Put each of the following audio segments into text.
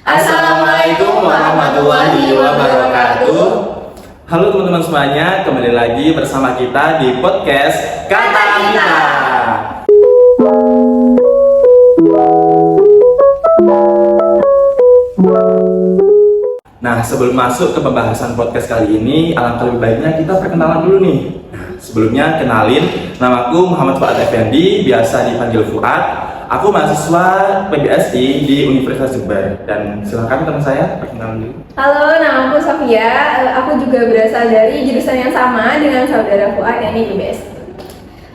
Assalamualaikum warahmatullahi wabarakatuh. Halo teman-teman semuanya, kembali lagi bersama kita di podcast Kata Kita. Nah, sebelum masuk ke pembahasan podcast kali ini, alangkah lebih baiknya kita perkenalan dulu nih. Sebelumnya kenalin, namaku Muhammad Fuad Effendi, biasa dipanggil Fuad. Aku mahasiswa PBSI di Universitas Jember, dan silakan teman saya perkenalan dulu. Halo, nama aku Sofia. Aku juga berasal dari jurusan yang sama dengan saudara Fuad, yakni IBS.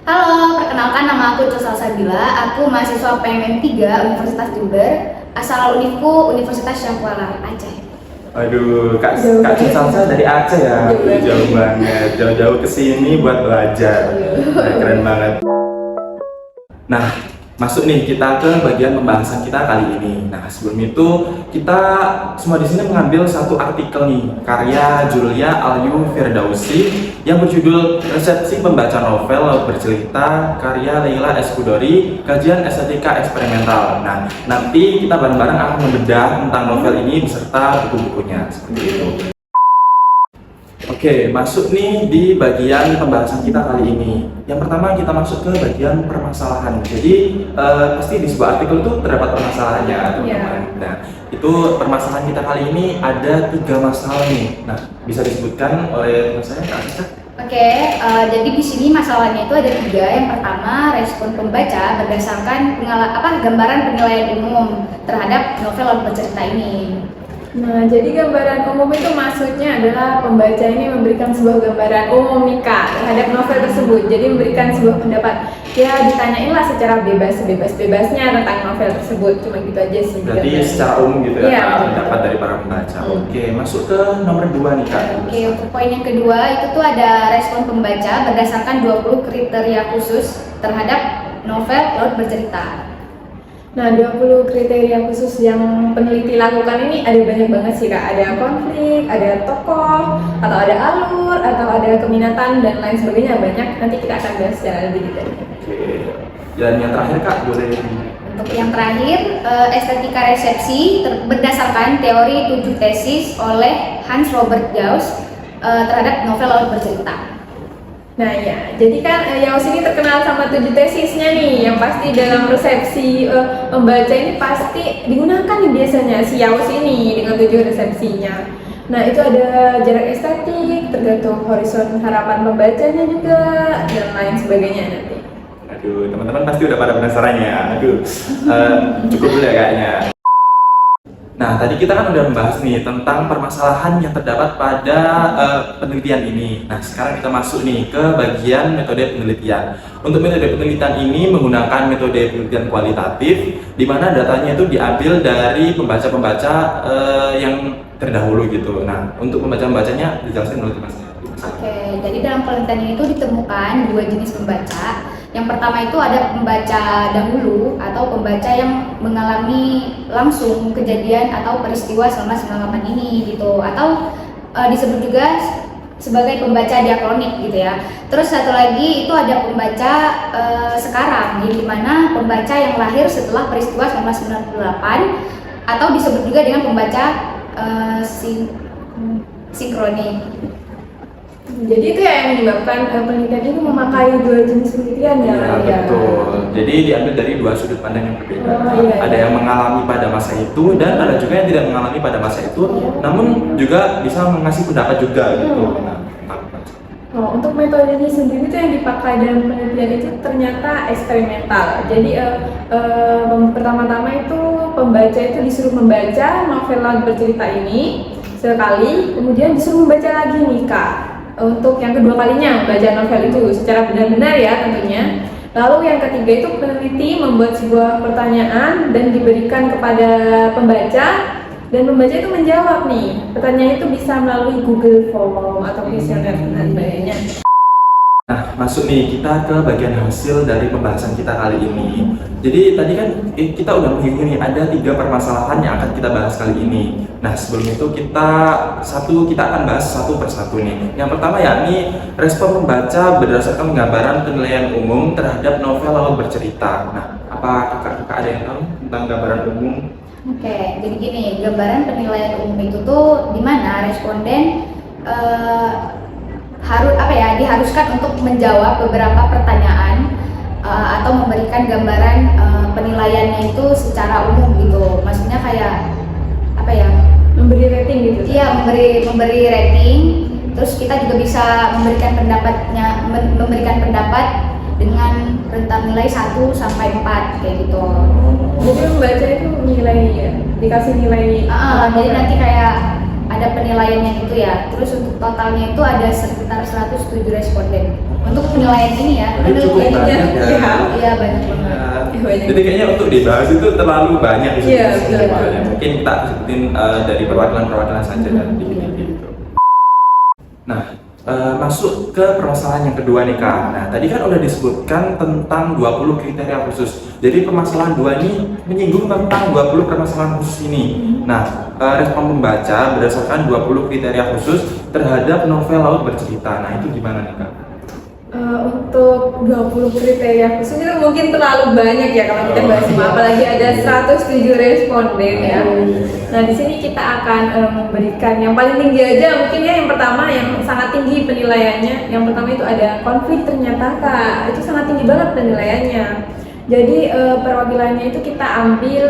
Halo, perkenalkan nama aku Cosal Sabila. Aku mahasiswa PMM 3 Universitas Jember. Asal univku Universitas Syamkuala, Aceh. Aduh, Kak Salsa dari Aceh ya? Jauh banget, jauh-jauh kesini buat belajar. Nah, keren banget. Nah, masuk nih kita ke bagian pembahasan kita kali ini. Nah, sebelum itu kita semua di sini mengambil satu artikel nih, karya Julia Alyu Firdausi yang berjudul Resepsi Pembaca Novel Laut Bercerita karya Leila Eskudori, kajian estetika eksperimental. Nah, nanti kita bareng-bareng akan membedah tentang novel ini beserta buku-bukunya seperti itu. Oke, masuk nih di bagian pembahasan kita kali ini. Yang pertama kita masuk ke bagian permasalahan. Jadi pasti di sebuah artikel itu terdapat permasalahannya, teman-teman. Nah, itu permasalahan kita kali ini ada 3 masalah nih. Nah, bisa disebutkan oleh teman saya, Kak Aisyah? Oke, jadi di sini masalahnya itu ada 3. Yang pertama, respon pembaca berdasarkan gambaran penilaian umum terhadap novel Laut Bercerita ini. Nah, jadi gambaran umum itu maksudnya adalah pembaca ini memberikan sebuah gambaran umum nih Kak terhadap novel tersebut. Jadi memberikan sebuah pendapat. Ya, ditanyainlah secara bebas-bebasnya tentang novel tersebut. Cuma gitu aja sih. Berarti secara umum gitu ya, Iya, Kak, betul. pendapat dari para pembaca. Oke, masuk ke nomor 2 nih, Kak. Oke, untuk poin yang kedua itu tuh ada respon pembaca berdasarkan 20 kriteria khusus terhadap novel Laut Bercerita. Nah, 20 kriteria khusus yang peneliti lakukan ini ada banyak banget sih Kak. Ada konflik, ada tokoh, atau ada alur, atau ada keminatan, dan lain sebagainya. Banyak, nanti kita akan bahas secara lebih detail. Oke. Dan yang terakhir, Kak, boleh. Untuk yang terakhir, estetika resepsi berdasarkan teori 7 tesis oleh Hans Robert Jauss terhadap novel Laut Bercerita. Nah ya, jadi kan Yaus ini terkenal sama 7 tesisnya nih, yang pasti dalam resepsi pembaca ini pasti digunakan nih biasanya si Yaus ini dengan 7 resepsinya. Nah itu ada jarak estetik, tergantung horizon harapan pembacanya juga, dan lain sebagainya nanti. Aduh, teman-teman pasti udah pada penasaran ya. Aduh, cukup dulu ya kayaknya. Nah, tadi kita kan udah membahas nih tentang permasalahan yang terdapat pada penelitian ini. Nah, sekarang kita masuk nih ke bagian metode penelitian. Untuk metode penelitian ini menggunakan metode penelitian kualitatif, di mana datanya itu diambil dari pembaca-pembaca yang terdahulu gitu. Nah, untuk pembaca-pembacanya dijelaskan oleh Mas. Oke, jadi dalam penelitian ini tuh ditemukan 2 jenis pembaca. Yang pertama itu ada pembaca dahulu atau pembaca yang mengalami langsung kejadian atau peristiwa 1998 ini gitu, atau disebut juga sebagai pembaca diakronik gitu ya. Terus satu lagi itu ada pembaca sekarang, di mana pembaca yang lahir setelah peristiwa 1998 atau disebut juga dengan pembaca sinkronik. Jadi itu ya yang menyebabkan penelitian itu memakai 2 jenis penelitian ya. Iya, betul. Jadi diambil dari 2 sudut pandang yang berbeda. Iya. Ada yang mengalami pada masa itu dan ada juga yang tidak mengalami pada masa itu, namun juga bisa mengasih pendapat juga gitu. Nah, untuk metode ini sendiri itu yang dipakai dalam penelitian itu ternyata eksperimental. Jadi pertama-tama itu pembaca itu disuruh membaca novel Laut Bercerita ini sekali, kemudian disuruh membaca lagi nih Kak. Untuk yang kedua kalinya membaca novel itu secara benar-benar ya tentunya. Lalu yang ketiga itu peneliti membuat sebuah pertanyaan dan diberikan kepada pembaca, dan pembaca itu menjawab nih. Pertanyaan itu bisa melalui Google Form atau kuesioner dan sebagainya. Nah, masuk nih kita ke bagian hasil dari pembahasan kita kali ini. Jadi tadi kan kita udah menghitung nih ada 3 permasalahan yang akan kita bahas kali ini. Nah, sebelum itu kita akan bahas satu persatu nih. Yang pertama yakni respon pembaca berdasarkan gambaran penilaian umum terhadap novel Laut Bercerita. Nah, apa kakak ada yang tahu tentang gambaran umum? Oke, Oke, jadi gini, gambaran penilaian umum itu tuh di mana responden diharuskan untuk menjawab beberapa pertanyaan atau memberikan gambaran penilaiannya itu secara umum gitu. Maksudnya kayak apa ya? Memberi rating gitu. Iya, memberi rating. Terus kita juga bisa memberikan pendapat dengan rentang nilai 1 sampai 4 kayak gitu. Jadi membaca itu nilai ya, dikasih nilai. Jadi nanti kayak ada penilaiannya gitu ya. Terus untuk totalnya itu ada sekitar 107 responden. Untuk penilaian ini ya, Ini cukup penilaiannya banyak ya. iya banyak banget. Banyak. Jadi kayaknya untuk dibahas itu terlalu banyak di Iya, sini betul. sebetulnya. Mungkin kita sebutin dari perwakilan-perwakilan saja dan dikit-dikit gitu. Nah, masuk ke permasalahan yang kedua nih Kak. Nah, tadi kan udah disebutkan tentang 20 kriteria khusus. Jadi permasalahan 2 ini menyinggung tentang 20 permasalahan khusus ini. Nah, respon pembaca berdasarkan 20 kriteria khusus terhadap novel laut bercerita. Nah, itu gimana nih Kak? Untuk 20 kriteria khusus itu mungkin terlalu banyak ya kalau kita bahas semua, apalagi ada 107 responden ya. Nah, di sini kita akan memberikan yang paling tinggi aja mungkin ya. Yang pertama yang sangat tinggi penilaiannya, yang pertama itu ada konflik ternyata Kak. Itu sangat tinggi banget penilaiannya. Jadi perwakilannya itu kita ambil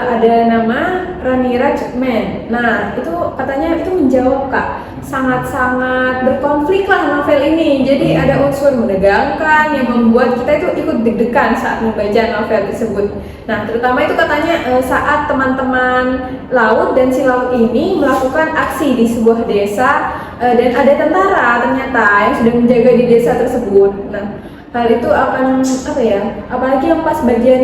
ada nama Rani Rajman. Nah, itu katanya itu menjawab Kak, sangat-sangat berkonflik lah novel ini. Jadi ada unsur menegangkan yang membuat kita itu ikut deg-degan saat membaca novel tersebut. Nah, terutama itu katanya saat teman-teman laut dan si laut ini melakukan aksi di sebuah desa dan ada tentara ternyata yang sedang menjaga di desa tersebut. Nah, hal itu akan apa ya? Apalagi yang pas bagian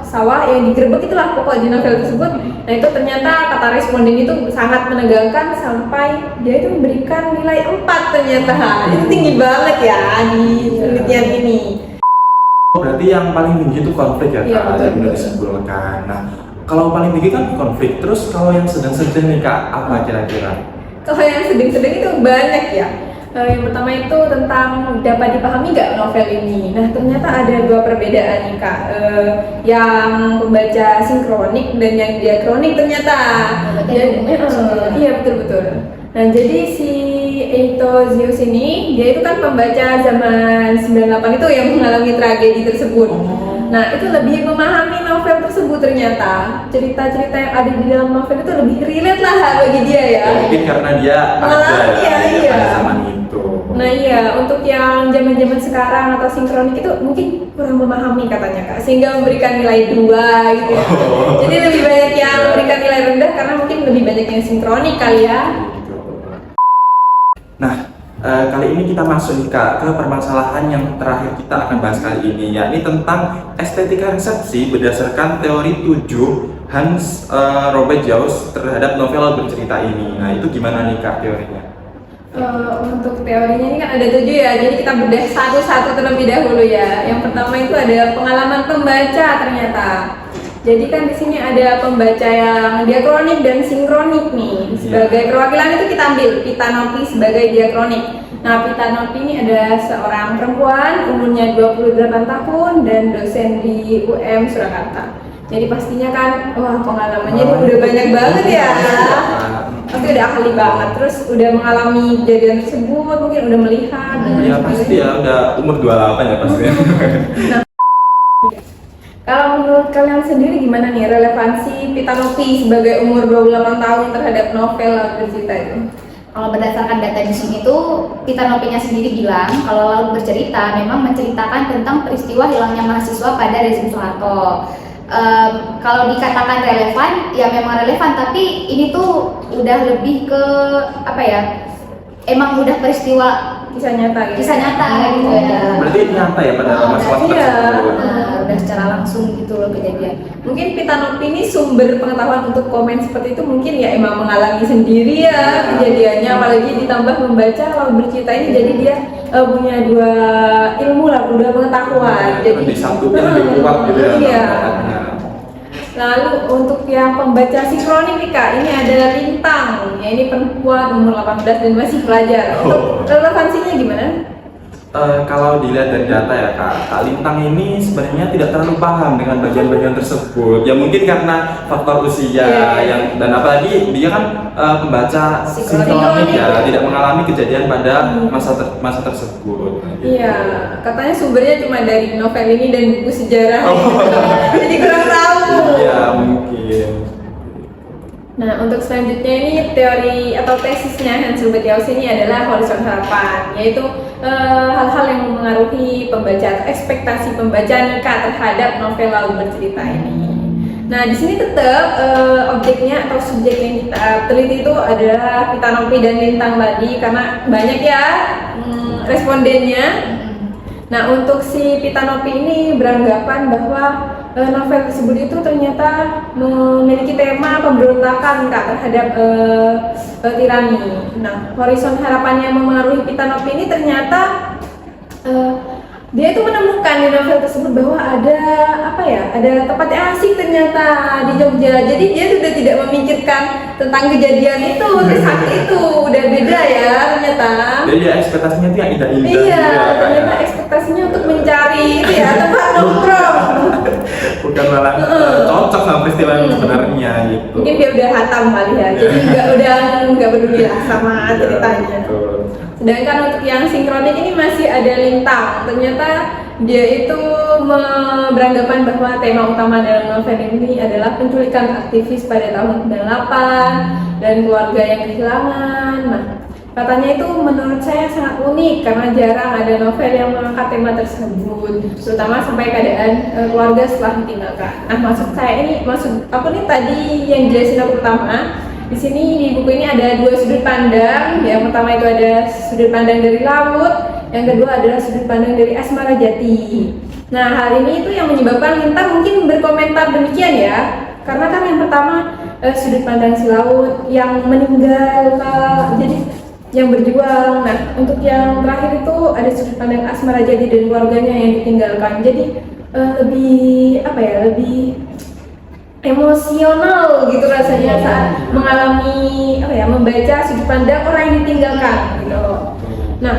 sawah yang digerebek itulah pokok di novel tersebut. Nah, itu ternyata kata responden itu sangat menegangkan sampai dia itu memberikan nilai 4 ternyata. Itu tinggi banget ya di penelitian ini. Berarti yang paling tinggi itu konflik ya Kak, Iya, betul, yang udah betul. disimpulkan. Nah, kalau paling tinggi kan konflik. Terus kalau yang sedang-sedang nih Kak, apa kira-kira? Kalau yang sedang-sedang itu banyak ya. Yang pertama itu tentang dapat dipahami nggak novel ini. Nah, ternyata ada 2 perbedaan nih Kak. Yang pembaca sinkronik dan yang diakronik ternyata. Iya, betul-betul. Nah, jadi si Eito Zeus ini dia itu kan pembaca zaman 98 itu yang mengalami tragedi tersebut. Nah, itu lebih memahami novel tersebut ternyata. Cerita-cerita yang ada di dalam novel itu lebih relate lah bagi dia ya. Ya, mungkin karena dia Mengalami, ada iya. pada zaman itu. Nah iya, untuk yang zaman-zaman sekarang atau sinkronik itu mungkin kurang memahami katanya Kak, sehingga memberikan nilai 2 gitu ya. Jadi lebih banyak yang memberikan nilai rendah karena mungkin lebih banyak yang sinkronik kali ya. Nah, kali ini kita masuk nih Kak ke permasalahan yang terakhir kita akan bahas kali ini, yakni tentang estetika resepsi berdasarkan teori 7 Hans Robert Jauss terhadap novel bercerita ini. Nah, itu gimana nih Kak teorinya? Untuk teorinya ini kan ada 7 ya, jadi kita bedah satu-satu terlebih dahulu ya. Yang pertama itu ada pengalaman pembaca ternyata. Jadi kan di sini ada pembaca yang diakronik dan sinkronik nih. Sebagai perwakilan itu kita ambil Pitanopi sebagai diakronik. Nah, Pitanopi ini ada seorang perempuan, umurnya 28 tahun dan dosen di UM Surakarta. Jadi pastinya kan, wah pengalamannya ini udah banyak banget ya. Pasti udah ahli banget, terus udah mengalami kejadian tersebut, mungkin udah melihat. Ya pasti ya, udah umur 28 ya pasti. Nah, kalau menurut kalian sendiri gimana nih relevansi Pitanopi sebagai umur 28 tahun terhadap novel laut bercerita itu? Kalau berdasarkan data di sini tuh, Pitanopinya sendiri bilang kalau laut bercerita memang menceritakan tentang peristiwa hilangnya mahasiswa pada rezim Soeharto. Kalau dikatakan relevan, ya memang relevan, tapi ini tuh udah lebih ke apa ya? Emang udah peristiwa Kisah nyata gitu. kisah nyata gitu ya. Berarti nyata ya pada masalah iya. tersebut. Udah secara langsung gitu loh kejadian. Mungkin Pitanopi ini sumber pengetahuan untuk komen seperti itu mungkin ya emang mengalami sendiri ya kejadiannya, apalagi ditambah membaca laut bercerita ini, jadi dia punya 2 ilmu lah, 2 pengetahuan. Jadi disatukan lebih kuat gitu ya. Iya. Lalu untuk yang pembaca sinkronik nih Kak, ini ada Lintang, ya ini perempuan umur 18 dan masih pelajar. Untuk relevansinya gimana? kalau dilihat dari data ya Kak Lintang ini sebenarnya tidak terlalu paham dengan bagian-bagian tersebut. Ya mungkin karena faktor usia yang dan apalagi dia kan pembaca sinkronik ya, tidak mengalami kejadian pada masa tersebut. Iya, katanya sumbernya cuma dari novel ini dan buku sejarah. Jadi kurang tahu. Iya, mungkin. Nah, untuk selanjutnya ini teori atau tesisnya Hans Robert Jauss ini adalah horizon harapan, yaitu hal-hal yang mempengaruhi pembaca, ekspektasi pembaca terhadap novel lalu bercerita ini. Nah, di sini tetap objeknya atau subjek yang kita teliti itu adalah Pitanopi dan Lintang tadi, karena banyak ya respondennya. Nah, untuk si Pitanopi ini beranggapan bahwa novel tersebut itu ternyata memiliki tema pemberontakan terhadap tirani. Nah, horizon harapannya mempengaruhi Pitanopi ini ternyata dia itu menemukan di novel tersebut bahwa ada ada tempat yang asik ternyata di Jogja. Jadi dia sudah tidak memikirkan tentang kejadian itu, kisah itu udah beda ya ternyata. Jadi ya ekspektasinya itu yang indah-indah. Iya, ternyata ekspektasinya untuk mencari itu ya tempat nongkrong. Bukan malah cocok sama peristiwa yang sebenarnya gitu. Mungkin dia udah hatam kali ya, jadi nggak peduli lah sama ceritanya. Sedangkan untuk yang sinkronik ini masih ada Lintang. Ternyata dia itu beranggapan bahwa tema utama dalam novel ini adalah penculikan aktivis pada tahun 98 dan keluarga yang kehilangan. Nah, katanya itu menurut saya sangat unik karena jarang ada novel yang mengangkat tema tersebut, terutama sampai keadaan keluarga setelah ditinggalkan. Nah, maksud aku nih tadi yang jelasin aku pertama. Di sini di buku ini ada dua sudut pandang. Yang pertama itu ada sudut pandang dari laut, yang kedua adalah sudut pandang dari Asmara Jati. Nah, hal ini itu yang menyebabkan Lintang mungkin berkomentar demikian ya. Karena kan yang pertama sudut pandang si laut yang meninggal, jadi yang berjuang. Nah, untuk yang terakhir itu ada sudut pandang Asmara Jati dan keluarganya yang ditinggalkan. Jadi lebih emosional gitu rasanya saat mengalami membaca sudut pandang orang yang ditinggalkan gitu. Nah,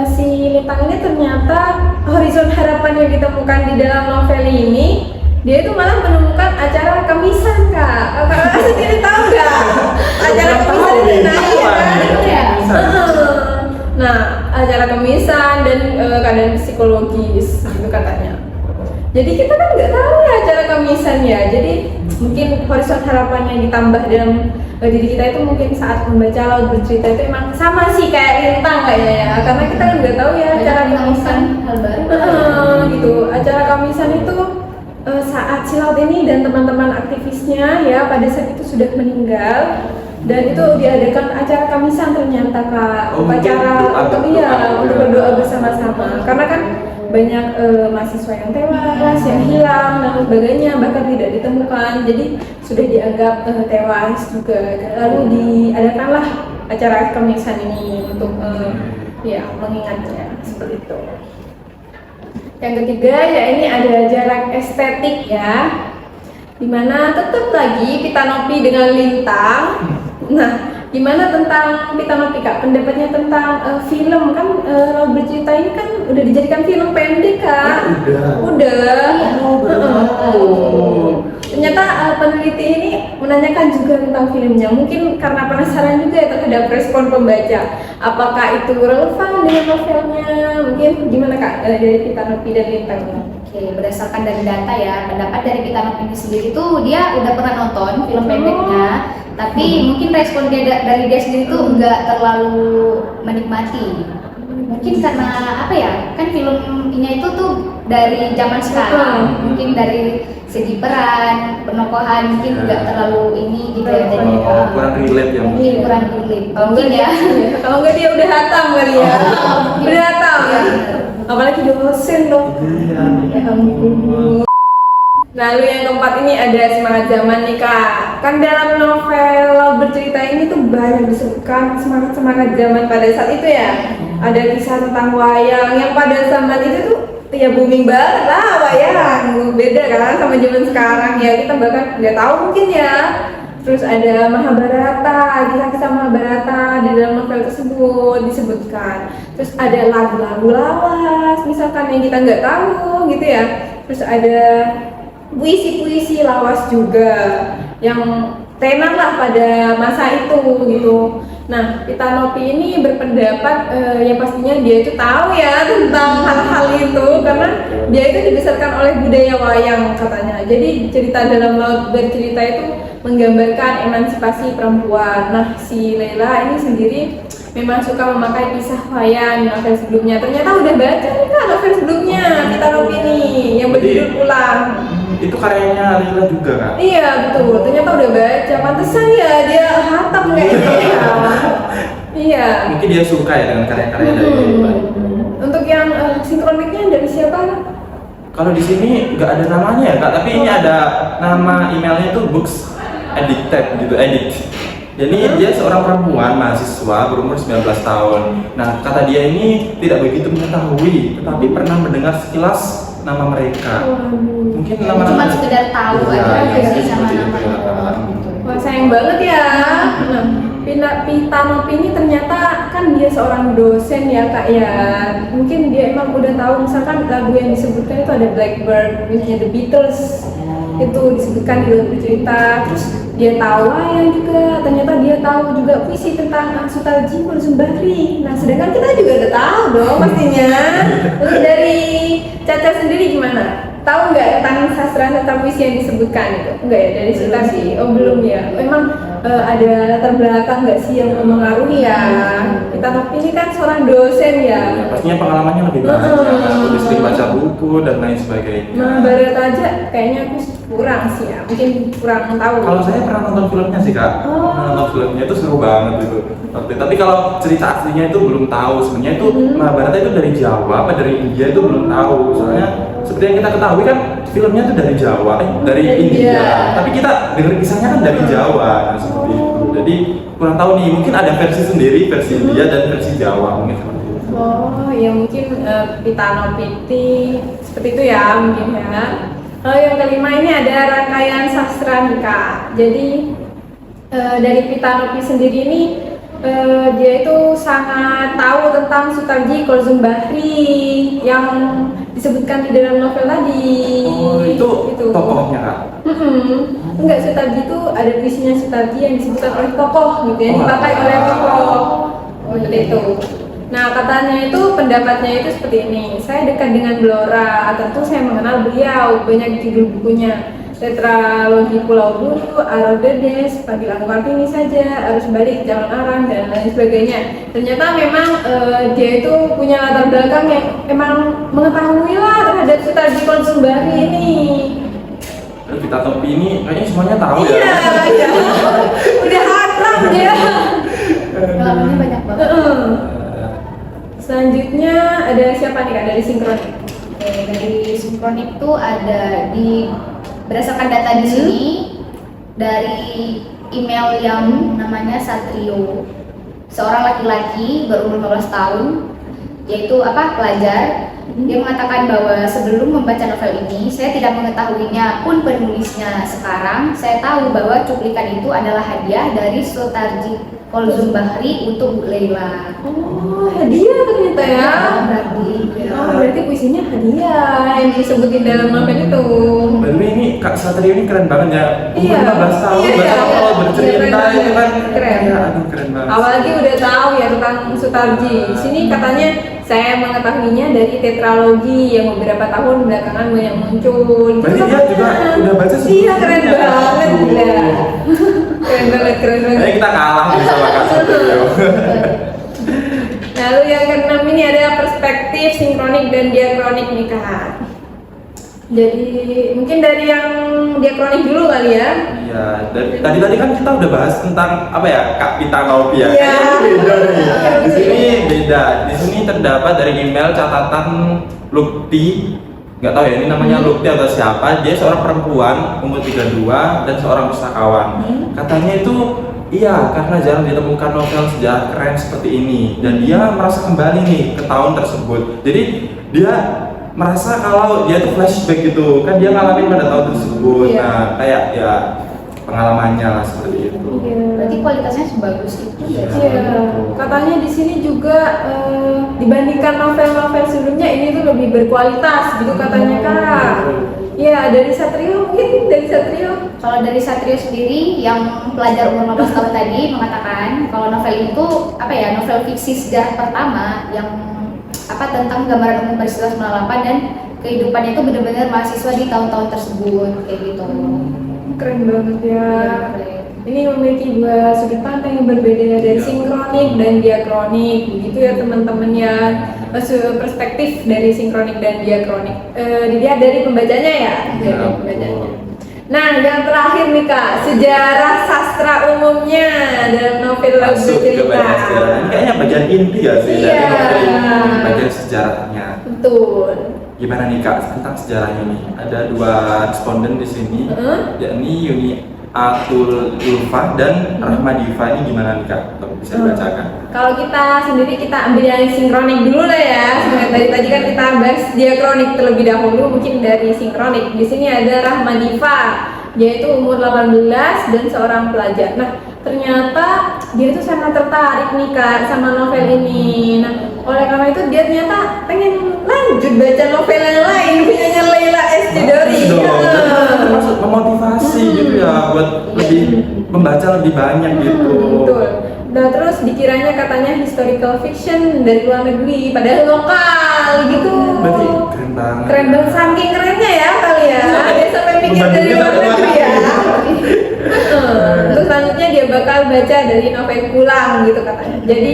si Lintang ini ternyata horizon harapan yang ditemukan di dalam novel ini, dia itu malah menemukan acara kemisan Kak. Kakak sendiri tahu nggak? Acara kemisan itu ya. Nah, acara kemisan dan keadaan psikologis gitu katanya. Jadi kita kan nggak tahu ya acara kemisan ya. Jadi mungkin horizon harapan yang ditambah dalam diri kita itu mungkin saat membaca laut bercerita itu emang sama sih kayak Lintang kayaknya ya. Karena kita kan nggak tahu ya acara kemisan hal baru. gitu. Acara kemisan itu saat si laut ini dan teman-teman aktivisnya ya pada saat itu sudah meninggal. Dan itu diadakan acara kamisan ternyata Kak, upacara untuk berdoa bersama-sama. Karena kan banyak mahasiswa yang tewas, yang hilang dan sebagainya, bahkan tidak ditemukan. Jadi sudah dianggap tewas juga. Lalu diadakanlah acara kamisan ini untuk mengingatnya seperti itu. Yang ketiga ya ini ada jarak estetik ya, dimana tetap lagi Pitanopi dengan Lintang. Nah, gimana tentang Pitanopi Kak? Pendapatnya tentang film kan laut bercerita ini kan udah dijadikan film pendek Kak. Udah. Ternyata peneliti ini menanyakan juga tentang filmnya. Mungkin karena penasaran juga ya terhadap respon pembaca. Apakah itu relevan dengan novelnya? Mungkin gimana Kak dari Pitanopi dan Lintang? Oke, berdasarkan dari data ya, pendapat dari Pitanopi ini sendiri tuh dia udah pernah nonton film pendeknya, tapi mungkin respon dari dia sendiri tuh nggak terlalu menikmati. Mungkin karena kan filmnya itu tuh dari zaman sekarang, mungkin dari segi peran, penokohan mungkin nggak terlalu ini gitu ya. Jadi kurang relate ya mungkin kurang relate. Mungkin ya. Kalau nggak dia udah hatam kali ya. Udah hatam ya. Apalagi dosen loh. Ya ampun. Lalu yang keempat ini ada semangat zaman nih Kak. Kan dalam novel laut bercerita ini tuh banyak disebutkan semangat zaman pada saat itu ya. Ada kisah tentang wayang yang pada zaman itu tuh ya booming banget lah wayang. Beda kan sama zaman sekarang ya, kita bahkan nggak tahu mungkin ya Terus ada Mahabharata, kisah-kisah Mahabharata di dalam novel tersebut disebutkan. Terus ada lagu-lagu lawas, misalkan yang kita nggak tahu gitu ya. Terus ada puisi-puisi lawas juga yang tenar lah pada masa itu gitu. Nah, Pitanopi ini berpendapat yang pastinya dia itu tahu ya tentang hal-hal itu karena dia itu dibesarkan oleh budaya wayang katanya. Jadi cerita dalam Laut Bercerita itu menggambarkan emansipasi perempuan. Nah, si Leila ini sendiri memang suka memakai kisah wayang di novel sebelumnya. Ternyata udah baca nih Kak novel sebelumnya Pitanopi ini yang berjudul Pulang. Itu karyanya Leila juga kan? Iya betul, ternyata udah baca. Pantesan ya dia hatam kayak gitu ya. Iya. Mungkin dia suka ya dengan karya-karya dari Leila. Untuk yang sinkroniknya dari siapa? Kalau di sini nggak ada namanya ya Kak, tapi ini ada nama emailnya itu Books Addicted gitu, edit. Jadi dia seorang perempuan mahasiswa berumur 19 tahun. Nah, kata dia ini tidak begitu mengetahui, tetapi pernah mendengar sekilas nama mereka. Mungkin nama Cuma sekedar tahu aja iya, sih sama seperti itu ya. nama-nama gitu. Wah sayang banget ya. Nah, Pitanopi ini ternyata kan dia seorang dosen ya Kak ya. Mungkin dia emang udah tahu misalkan lagu yang disebutkan itu ada Blackbird, misalnya The Beatles itu disebutkan di Laut Bercerita. Terus dia tahu wayang juga, ternyata dia tahu juga puisi tentang Sutarji Kurzumabri. Nah, sedangkan kita juga udah tahu dong pastinya. Untuk dari Caca sendiri gimana? Tahu nggak tentang sastra tentang puisi yang disebutkan itu? Enggak ya dari Sutarji? Oh belum ya. Memang ada latar belakang nggak sih yang mempengaruhi ya? Pitanopi ini kan seorang dosen ya. Ya, pastinya pengalamannya lebih banyak. Udah sering baca buku dan lain sebagainya. Mahabharata aja kayaknya aku kurang sih ya. Mungkin kurang tahu. Kalau saya pernah nonton filmnya sih Kak. Pernah nonton filmnya itu seru banget gitu. Tapi kalau cerita aslinya itu belum tahu. Sebenarnya itu Mahabharata itu dari Jawa apa dari India itu belum tahu. Soalnya seperti yang kita ketahui kan filmnya itu dari Jawa, dari India. Tapi kita dengar kisahnya kan dari Jawa, nah, seperti itu. Jadi kurang tahu nih, mungkin ada versi sendiri, versi India dan versi Jawa mungkin seperti itu. Oh ya mungkin Pitanopiti seperti itu ya mungkin ya. Lalu yang kelima ini ada rangkaian sastra nih Kak. Jadi dari Pitanopi sendiri ini dia itu sangat tahu tentang Sutarji Kurzumabri yang disebutkan di dalam novel tadi. Oh itu tokohnya Kak? Enggak, Sutarji itu ada puisinya Sutarji yang disebutkan oleh tokoh gitu yang dipakai oleh tokoh. Seperti itu. Nah katanya itu pendapatnya itu seperti ini. Saya dekat dengan Blora, tentu saya mengenal beliau, banyak judul bukunya. Tetralogi Pulau Buru, Arodedes, Panggilan Kartini saja, Arus Balik, Jalan Arang, dan lain sebagainya. Ternyata memang dia itu punya latar belakang yang emang mengetahui lah terhadap Sutarji Kurzumabri ini. Pitanopi ini kayaknya semuanya tahu ya. Iya, udah hatam dia. Pengalamannya banyak banget. Selanjutnya ada siapa nih Kak dari Sinkronik? Oke, dari Sinkronik itu ada berdasarkan data di sini dari email yang namanya Satrio, seorang laki-laki berumur 15 tahun, yaitu pelajar. Dia mengatakan bahwa sebelum membaca novel ini, saya tidak mengetahuinya pun penulisnya. Sekarang saya tahu bahwa cuplikan itu adalah hadiah dari Sutarji Kurzumabri untuk Bu Leila. Oh, hadiah ternyata ya. Berarti puisinya hadiah yang disebutin dalam novel itu. By the way ini Kak Satrio ini keren banget ya. Iya. 15 tahun baca novel bercerita itu kan keren. Ya, aduh keren banget. Apalagi udah tahu ya tentang Sutarji. Di sini katanya saya mengetahuinya dari tetralogi yang beberapa tahun belakangan banyak muncul. Berarti dia juga udah baca sebelumnya. Iya, keren banget gila. Keren banget. Kayaknya kita kalah nih sama Kak Satrio. Lalu yang keenam ini ada perspektif sinkronik dan diakronik nih Kak. Jadi mungkin dari yang diakronik dulu kali ya. Iya, tadi kan kita udah bahas tentang apa ya Kak Pitanopi ya. Iya. Beda nih. Di sini beda. Di sini terdapat dari email catatan Lukti. Nggak tahu ya ini namanya Lukti atau siapa. Dia seorang perempuan umur 32 dan seorang pustakawan. Katanya itu iya karena jarang ditemukan novel sejarah keren seperti ini dan dia merasa kembali nih ke tahun tersebut. Jadi dia merasa kalau dia tuh flashback gitu kan dia ngalamin pada tahun tersebut. Iya. Nah kayak ya pengalamannya lah seperti itu. Berarti kualitasnya sebagus itu ya? Iya, katanya di sini juga dibandingkan novel-novel sebelumnya ini tuh lebih berkualitas gitu katanya Kak. Iya, dari Satrio mungkin dari Satrio. Kalau dari Satrio sendiri yang pelajar umur 15 tahun tadi mengatakan kalau novel itu apa ya, novel fiksi sejarah pertama yang apa tentang gambaran umum peristiwa 98 dan kehidupannya itu benar-benar mahasiswa di tahun-tahun tersebut kayak gitu. Keren banget ya. Keren. Ini memiliki dua sudut pandang yang berbeda dari sinkronik dan diakronik, begitu ya teman-teman ya. Perspektif dari sinkronik dan diakronik dilihat dari pembacanya ya, dari pembacanya. Nah, yang terakhir nih Kak, sejarah sastra umumnya dalam novel lagu Masuk ke cerita. bagian sejarah. Ini kayaknya bagian inti ya sih dari Iya. novel ini, bagian sejarahnya. Betul. Gimana nih Kak tentang sejarahnya nih? Ada dua responden di sini, yakni Yuni Atul Ulfa dan Rahmadifa. Ini gimana nih Kak? Bisa dibacakan? Kalau kita sendiri kita ambil yang sinkronik dulu lah ya. Sebenarnya tadi kan kita bahas diakronik terlebih dahulu, mungkin dari sinkronik. Di sini ada Rahmadifa. Dia itu umur 18 dan seorang pelajar. Nah, ternyata dia itu sangat tertarik nih Kak sama novel ini. Nah, oleh karena itu dia ternyata pengen lanjut baca novel yang lain punyanya Leila S. Chidori. Termasuk memotivasi gitu ya buat lebih membaca lebih banyak gitu. Betul. Nah, terus dikiranya katanya historical fiction dari luar negeri, padahal lokal gitu. Berarti keren banget. Keren banget, saking kerennya ya kali ya. Dia sampai mikir dari luar negeri ya. Terus selanjutnya dia bakal baca dari novel pulang gitu katanya. Jadi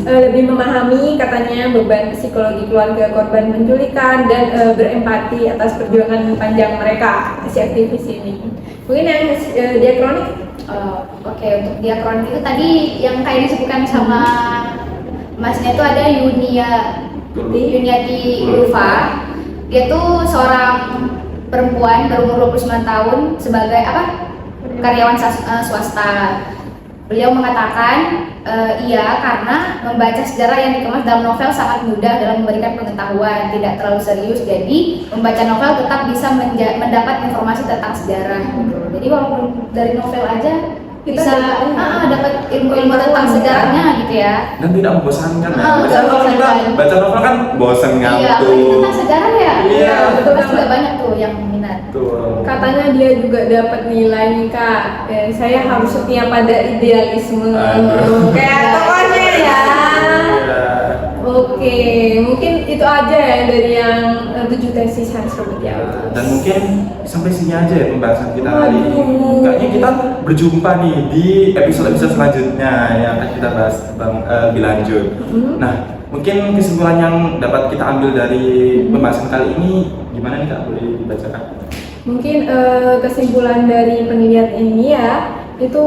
lebih memahami katanya beban psikologi keluarga korban penculikan dan berempati atas perjuangan panjang mereka si aktivis ini. Mungkin yang diakronik. Oke, untuk diakronik itu tadi yang kayak disebutkan sama masnya itu ada Yuniati Ulfa. Dia tuh seorang perempuan berumur 29 tahun sebagai apa? Karyawan swasta. Beliau mengatakan iya karena membaca sejarah yang dikemas dalam novel sangat mudah dalam memberikan pengetahuan, tidak terlalu serius. Jadi membaca novel tetap bisa mendapat informasi tentang sejarah. Jadi walaupun dari novel aja Kita bisa dapat ilmu-ilmu tentang sejarahnya gitu ya. Dan tidak membosankan ya. Ah, Baca novel baca novel kan bosan Iya, ngantuk. apalagi tentang sejarah ya. Iya, betul Pasti banget. banyak tuh yang minat. Betul. Katanya dia juga dapat nilai nih Kak. Saya harus setia pada idealisme. Aduh. Kayak tokohnya ya. Iya. Oke, mungkin itu aja ya dari yang 7 tesis Hans Robert Yao. Dan mungkin sampai sini aja ya pembahasan kita hari ini. Waduh. Kayaknya kita berjumpa nih di episode-episode selanjutnya yang akan kita bahas lebih lanjut. Nah, mungkin kesimpulan yang dapat kita ambil dari pembahasan kali ini gimana nih Kak? Boleh dibacakan? Mungkin kesimpulan dari penelitian ini ya, itu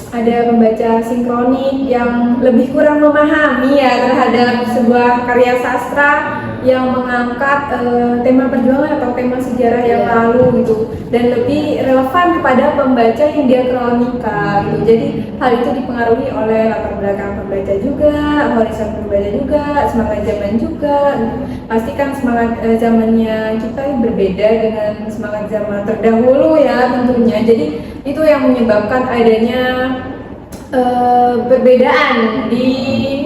ada pembaca sinkronik yang lebih kurang memahami ya terhadap sebuah karya sastra yang mengangkat tema perjuangan atau tema sejarah yang lalu gitu, dan lebih relevan kepada pembaca yang diakronika gitu. Jadi hal itu dipengaruhi oleh latar belakang pembaca juga, horizon pembaca juga, semangat zaman juga. Pasti kan semangat zamannya kita berbeda dengan semangat zaman terdahulu ya tentunya. Jadi itu yang menyebabkan adanya perbedaan di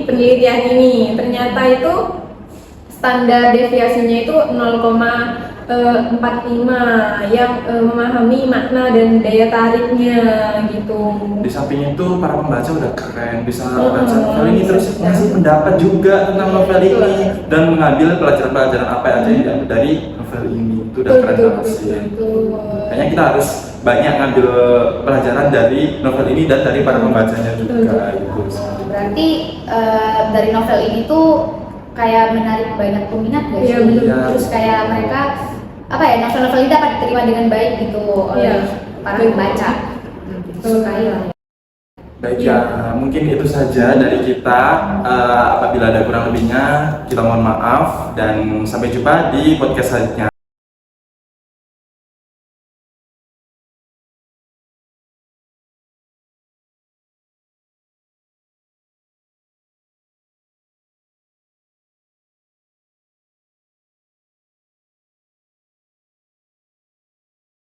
penelitian ini. Ternyata itu standar deviasinya itu 0,45 yang memahami makna dan daya tariknya gitu. Di samping itu para pembaca udah keren, bisa baca novel ini terus ngasih pendapat juga tentang novel ini dan mengambil pelajaran-pelajaran apa aja yang dari novel ini. Itu udah keren banget sih. Kayaknya kita harus banyak ngambil pelajaran dari novel ini dan dari para pembacanya juga. Gitu. Berarti dari novel ini tuh kayak menarik banyak peminat gak sih? Iya, betul. Terus kayak mereka apa ya, novel-novel ini dapat diterima dengan baik gitu oleh para pembaca. Sukai lah. Baik ya, mungkin itu saja dari kita. Apabila ada kurang lebihnya, kita mohon maaf dan sampai jumpa di podcast selanjutnya.